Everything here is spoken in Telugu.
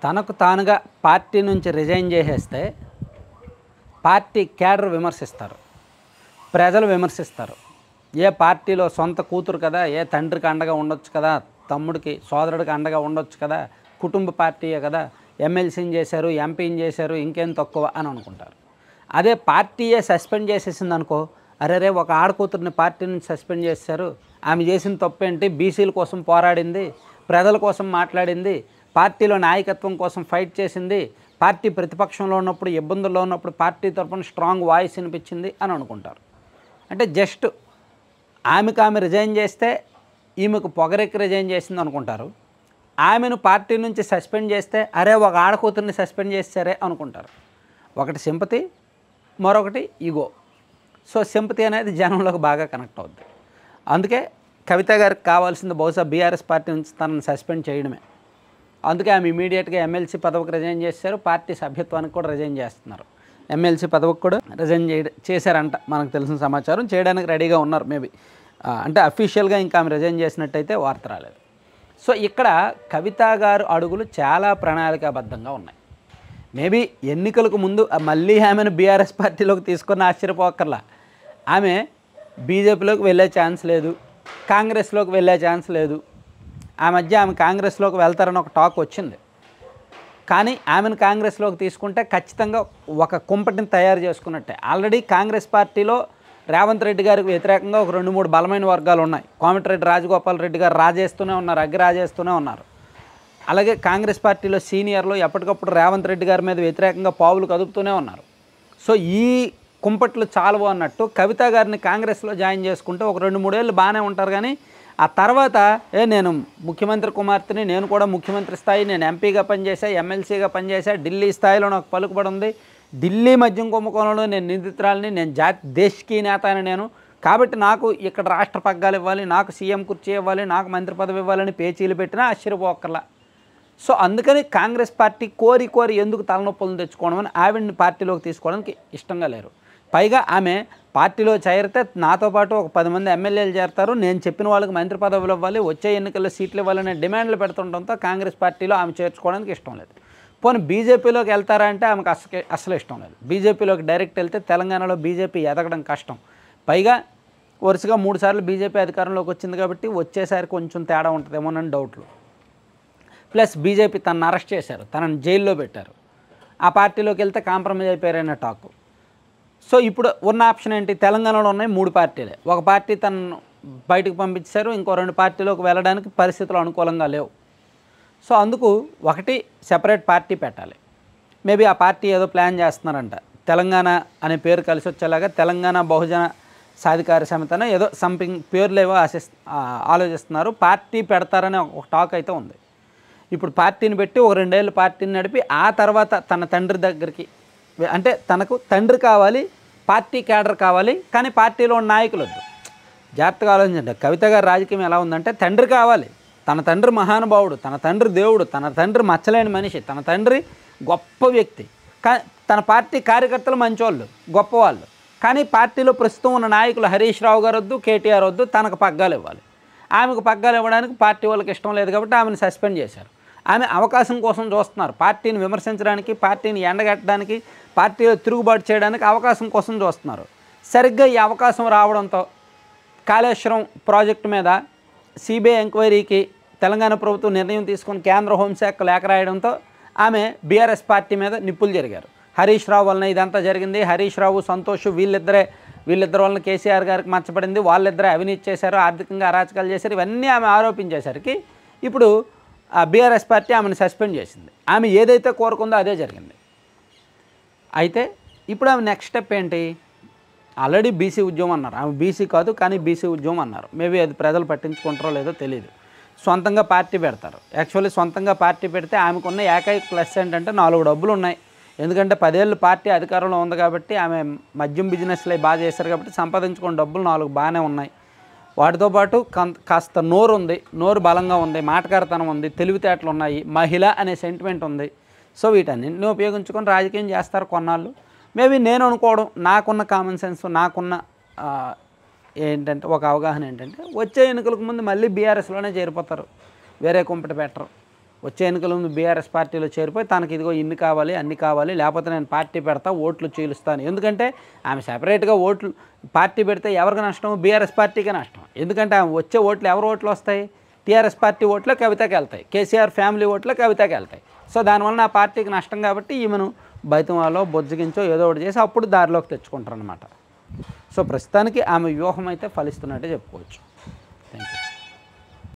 తనకు తానుగా పార్టీ నుంచి రిజైన్ చేసేస్తే పార్టీ క్యాడర్ విమర్శిస్తారు, ప్రజలు విమర్శిస్తారు. ఏ పార్టీలో సొంత కూతురు కదా, ఏ తండ్రికి అండగా ఉండొచ్చు కదా, తమ్ముడికి సోదరుడికి అండగా ఉండొచ్చు కదా, కుటుంబ పార్టీయే కదా, ఎమ్మెల్సీని చేశారు, ఎంపీని చేశారు, ఇంకేం తక్కువ అని అనుకుంటారు. అదే పార్టీయే సస్పెండ్ చేసేసింది అనుకో, అరే ఒక ఆడకూతురిని పార్టీ నుంచి సస్పెండ్ చేశారు, ఆమె చేసిన తప్పేంటి, బీసీల కోసం పోరాడింది, ప్రజల కోసం మాట్లాడింది, పార్టీలో నాయకత్వం కోసం ఫైట్ చేసింది, పార్టీ ప్రతిపక్షంలో ఉన్నప్పుడు ఇబ్బందుల్లో ఉన్నప్పుడు పార్టీ తరఫున స్ట్రాంగ్ వాయిస్ వినిపించింది అని అనుకుంటారు. అంటే జస్ట్ ఆమె రిజైన్ చేస్తే ఈమెకు పొగరెక్కి రిజైన్ చేసింది అనుకుంటారు. ఆమెను పార్టీ నుంచి సస్పెండ్ చేస్తే అరే ఒక ఆడకూతురిని సస్పెండ్ చేస్తారే అనుకుంటారు. ఒకటి సింపతి, మరొకటి ఈగో. సో సింపతి అనేది జనంలోకి బాగా కనెక్ట్ అవుద్ది. అందుకే కవిత గారికి కావాల్సింది బహుశా బీఆర్ఎస్ పార్టీ నుంచి తనను సస్పెండ్ చేయడమే. అందుకే ఆమె ఇమీడియట్గా ఎమ్మెల్సీ పదవికి రిజైన్ చేశారు, పార్టీ సభ్యత్వానికి కూడా రిజైన్ చేస్తున్నారు. ఎమ్మెల్సీ పదవికి కూడా రిజైన్ చేశారంట, మనకు తెలిసిన సమాచారం. చేయడానికి రెడీగా ఉన్నారు మేబీ, అంటే అఫీషియల్గా ఇంకా ఆమె రిజైన్ చేసినట్టయితే వార్త రాలేదు. సో ఇక్కడ కవిత గారు అడుగులు చాలా ప్రణాళికాబద్ధంగా ఉన్నాయి. మేబీ ఎన్నికలకు ముందు మళ్ళీ ఆమెను బీఆర్ఎస్ పార్టీలోకి తీసుకున్న ఆశ్చర్యపోకర్లా. ఆమె బీజేపీలోకి వెళ్ళే ఛాన్స్ లేదు, కాంగ్రెస్లోకి వెళ్ళే ఛాన్స్ లేదు. ఆ మధ్య ఆమె కాంగ్రెస్లోకి వెళ్తారని ఒక టాక్ వచ్చింది. కానీ ఆమెను కాంగ్రెస్లోకి తీసుకుంటే ఖచ్చితంగా ఒక కుంపటిని తయారు చేసుకున్నట్టే. ఆల్రెడీ కాంగ్రెస్ పార్టీలో రేవంత్ రెడ్డి గారికి వ్యతిరేకంగా ఒక 2-3 బలమైన వర్గాలు ఉన్నాయి. కోమటిరెడ్డి రాజగోపాల్ రెడ్డి గారు రాజేస్తూనే ఉన్నారు, రాజేస్తూనే ఉన్నారు. అలాగే కాంగ్రెస్ పార్టీలో సీనియర్లు ఎప్పటికప్పుడు రేవంత్ రెడ్డి గారి మీద వ్యతిరేకంగా పావులు కదుపుతూనే ఉన్నారు. సో ఈ కుంపట్లు చాలవు అన్నట్టు కవిత గారిని కాంగ్రెస్లో జాయిన్ చేసుకుంటే ఒక 2-3 ఏళ్ళు బాగానే ఉంటారు. కానీ ఆ తర్వాత నేను ముఖ్యమంత్రి కుమార్తెని, నేను కూడా ముఖ్యమంత్రి స్థాయి, నేను ఎంపీగా పనిచేసా, ఎమ్మెల్సీగా పనిచేసా, ఢిల్లీ స్థాయిలో నాకు పలుకుబడి ఉంది, ఢిల్లీ మద్యం కుంభకోణంలో నేను నిందితురాలని, నేను దేశకీ నేత అని నేను, కాబట్టి నాకు ఇక్కడ రాష్ట్ర పగ్గాలు ఇవ్వాలి, నాకు సీఎం కుర్చీ ఇవ్వాలి, నాకు మంత్రి పదవి ఇవ్వాలని పేచీలు పెట్టినా ఆశ్చర్యపోకర్లా. సో అందుకని కాంగ్రెస్ పార్టీ కోరి ఎందుకు తలనొప్పులను తెచ్చుకోవడం అని ఆవిడని పార్టీలోకి తీసుకోవడానికి ఇష్టంగా లేరు. పైగా ఆమె పార్టీలో చేరితే నాతో పాటు ఒక 10 మంది ఎమ్మెల్యేలు చేరతారు, నేను చెప్పిన వాళ్ళకి మంత్రి పదవులు ఇవ్వాలి, వచ్చే ఎన్నికల్లో సీట్లు ఇవ్వాలనే డిమాండ్లు పెడుతుండటంతో కాంగ్రెస్ పార్టీలో ఆమె చేర్చుకోవడానికి ఇష్టం లేదు. పోనీ బీజేపీలోకి వెళ్తారా అంటే ఆమెకు అసలు ఇష్టం లేదు. బీజేపీలోకి డైరెక్ట్ వెళ్తే తెలంగాణలో బీజేపీ ఎదగడం కష్టం. పైగా వరుసగా 3 సార్లు బీజేపీ అధికారంలోకి వచ్చింది కాబట్టి వచ్చేసారి కొంచెం తేడా ఉంటుందేమోనని డౌట్లు. ప్లస్ బీజేపీ తనను అరెస్ట్ చేశారు, తనని జైల్లో పెట్టారు. ఆ పార్టీలోకి వెళ్తే కాంప్రమైజ్ అయిపోయారన్న టాక్. సో ఇప్పుడు ఉన్న ఆప్షన్ ఏంటి? తెలంగాణలో ఉన్నాయి 3 పార్టీలే. ఒక పార్టీ తనను బయటకు పంపించారు, ఇంకో 2 పార్టీలోకి వెళ్ళడానికి పరిస్థితులు అనుకూలంగా లేవు. సో అందుకు ఒకటి సెపరేట్ పార్టీ పెట్టాలి. మేబీ ఆ పార్టీ ఏదో ప్లాన్ చేస్తున్నారంట, తెలంగాణ అనే పేరు కలిసి వచ్చేలాగా తెలంగాణ బహుజన సాధికార సమితి ఏదో సంథింగ్ పేర్లు ఏవో ఆలోచిస్తున్నారు. పార్టీ పెడతారనే ఒక టాక్ అయితే ఉంది. ఇప్పుడు పార్టీని పెట్టి ఒక 2 ఏళ్ళు పార్టీని నడిపి ఆ తర్వాత తన తండ్రి దగ్గరికి, అంటే తనకు తండ్రి కావాలి, పార్టీ క్యాడర్ కావాలి, కానీ పార్టీలో ఉన్న నాయకులు వద్దు. జాగ్రత్తగా ఆలోచించండి. కవిత గారి రాజకీయం ఎలా ఉందంటే తండ్రి కావాలి, తన తండ్రి మహానుభావుడు, తన తండ్రి దేవుడు, తన తండ్రి మచ్చలేని మనిషి, తన తండ్రి గొప్ప వ్యక్తి, తన పార్టీ కార్యకర్తలు మంచోళ్ళు, గొప్పవాళ్ళు. కానీ పార్టీలో ప్రస్తుతం ఉన్న నాయకులు హరీష్ రావు గారు వద్దు, కేటీఆర్ వద్దు, తనకు పగ్గాలు ఇవ్వాలి. ఆమెకు పగ్గాలు ఇవ్వడానికి పార్టీ వాళ్ళకి ఇష్టం లేదు కాబట్టి ఆమెను సస్పెండ్ చేశారు. ఆమె అవకాశం కోసం చూస్తున్నారు, పార్టీని విమర్శించడానికి, పార్టీని ఎండగట్టడానికి, పార్టీలో తిరుగుబాటు చేయడానికి అవకాశం కోసం చూస్తున్నారు. సరిగ్గా ఈ అవకాశం రావడంతో కాళేశ్వరం ప్రాజెక్టు మీద సిబిఐ ఎంక్వైరీకి తెలంగాణ ప్రభుత్వం నిర్ణయం తీసుకొని కేంద్ర హోంశాఖ లేఖ రాయడంతో ఆమె బీఆర్ఎస్ పార్టీ మీద నిప్పులు జరిగారు. హరీష్ రావు వలన ఇదంతా జరిగింది, హరీష్ రావు, సంతోష్ వీళ్ళిద్దరి వలన కేసీఆర్ గారికి మచ్చపడింది, వాళ్ళిద్దరే అవినీతి చేశారు, ఆర్థికంగా అరాచకాలు చేశారు, ఇవన్నీ ఆమె ఆరోపించేసరికి ఇప్పుడు బీఆర్ఎస్ పార్టీ ఆమెను సస్పెండ్ చేసింది. ఆమె ఏదైతే కోరుకుందో అదే జరిగింది. అయితే ఇప్పుడు ఆమె నెక్స్ట్ స్టెప్ ఏంటి? ఆల్రెడీ బీసీ ఉద్యమం అన్నారు, ఆమె బీసీ కాదు కానీ బీసీ ఉద్యమం అన్నారు. మేబీ అది ప్రజలు పట్టించుకుంటారో లేదో తెలియదు. సొంతంగా పార్టీ పెడతారు. యాక్చువల్లీ సొంతంగా పార్టీ పెడితే ఆమెకున్న ఏకైక ప్లస్ ఏంటంటే 4 డబ్బులు ఉన్నాయి. ఎందుకంటే 10 ఏళ్ళు పార్టీ అధికారంలో ఉంది కాబట్టి, ఆమె మద్యం బిజినెస్లో బాగా చేశారు కాబట్టి సంపాదించుకున్న డబ్బులు 4 బాగానే ఉన్నాయి. వాటితో పాటు కాస్త నోరు ఉంది, నోరు బలంగా ఉంది, మాటకారితనం ఉంది, తెలివితేటలు ఉన్నాయి, మహిళ అనే సెంటిమెంట్ ఉంది. సో వీటన్నింటినీ ఉపయోగించుకొని రాజకీయం చేస్తారు కొన్నాళ్ళు. మేబీ నేను అనుకోవడం, నాకున్న కామన్ సెన్స్, నాకున్న ఏంటంటే ఒక అవగాహన ఏంటంటే వచ్చే ఎన్నికలకు ముందు మళ్ళీ బీఆర్ఎస్లోనే చేరిపోతారు, వేరే కుంపటి పెట్టరు. వచ్చే ఎన్నికల ముందు బీఆర్ఎస్ పార్టీలో చేరిపోయి తనకి ఇదిగో ఇన్ని కావాలి అన్ని కావాలి, లేకపోతే నేను పార్టీ పెడతా ఓట్లు చీలుస్తాను. ఎందుకంటే ఆమె సెపరేట్గా ఓట్లు పార్టీ పెడితే ఎవరికి నష్టం? బీఆర్ఎస్ పార్టీకే నష్టం. ఎందుకంటే ఆమె వచ్చే ఓట్లు ఎవరు ఓట్లు వస్తాయి? టీఆర్ఎస్ పార్టీ ఓట్లు కవితకి వెళ్తాయి, కేసీఆర్ ఫ్యామిలీ ఓట్లు కవితకి వెళ్తాయి. సో దానివల్ల ఆ పార్టీకి నష్టం కాబట్టి ఈమెను బయటవాలో బొజ్జగించో ఏదో ఒకటి చేసి అప్పుడు దారిలోకి తెచ్చుకుంటారనమాట. సో ప్రస్తుతానికి ఆమె వ్యూహం అయితే ఫలిస్తున్నట్టే చెప్పుకోవచ్చు. Thank you.